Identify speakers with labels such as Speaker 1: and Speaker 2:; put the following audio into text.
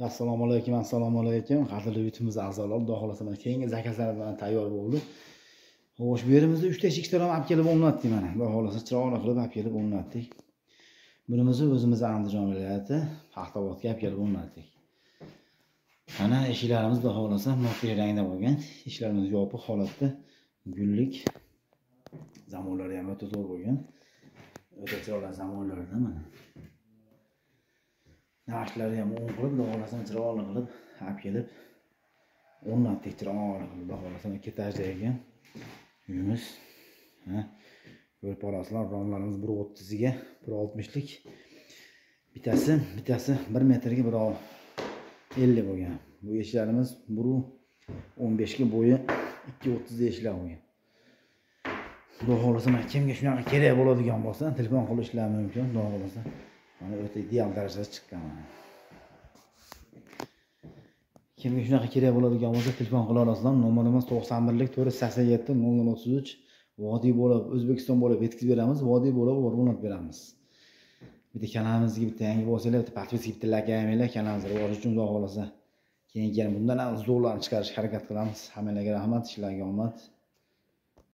Speaker 1: Assalomu alaykum. Qadrli yurtimiz a'zolari, Xudo xolasa mana keyingi zakazlar bilan tayyor bo'ldi. Xo'sh, bu yerimizda 3 ta shiktaron olib kelib o'rnatdik mana. Xudo xolasa chiroyli qilib olib kelib o'rnatdik. Bunimizni o'zimiz Andijon viloyati Paxtavodga olib kelib o'rnatdik. Mana eshiklarimiz Xudo xolasa mo'q rangda bo'lgan. Eshiklarimiz yopiq holatda, gullik. Zamonlari ham o'ta zo'r bo'lgan. O'ta chiroyli zamonlarda mana. Naqshlari ham o'ng qilib, Xudo xolasa chiroyli qilib olib kelib o'rnatdik, chiroyli qilib. Xudo xolasa etajda ekan uyimiz. Ko'rparaslar, romlarimiz 1.30 ga 1.60 lik. Bitasi 1 metrga 1.50 bo'lgan. Bu eshiklarimiz 1.15 ga bo'yi 2.30 da eshiklar bo'lgan. Xudo xolasa kimga shunaqa kerak bo'ladigan bo'lsa, telefon qilishlar mumkin. Xudo xolasa mana o'ta ideal darajada chiqqan. Kimga shunaqa kerak bo'ladigan bo'lsa, telefon qila olasizlar. Nomerimiz 91 lik 487 0033. Vodiy bo'lib, O'zbekiston bo'lib yetkazib beramiz, vodiy bo'lib o'rnatib beramiz. Bitta kanalimizga bitta yangi bo'lsanglar, bitta podpiska, bitta like qilinglar, kanalimizni rivoji uchun Xudo xolasa. Keyin bundan ham zo'rlarni chiqarishga harakat qilamiz. Hammalarga rahmat, ishlarga omad.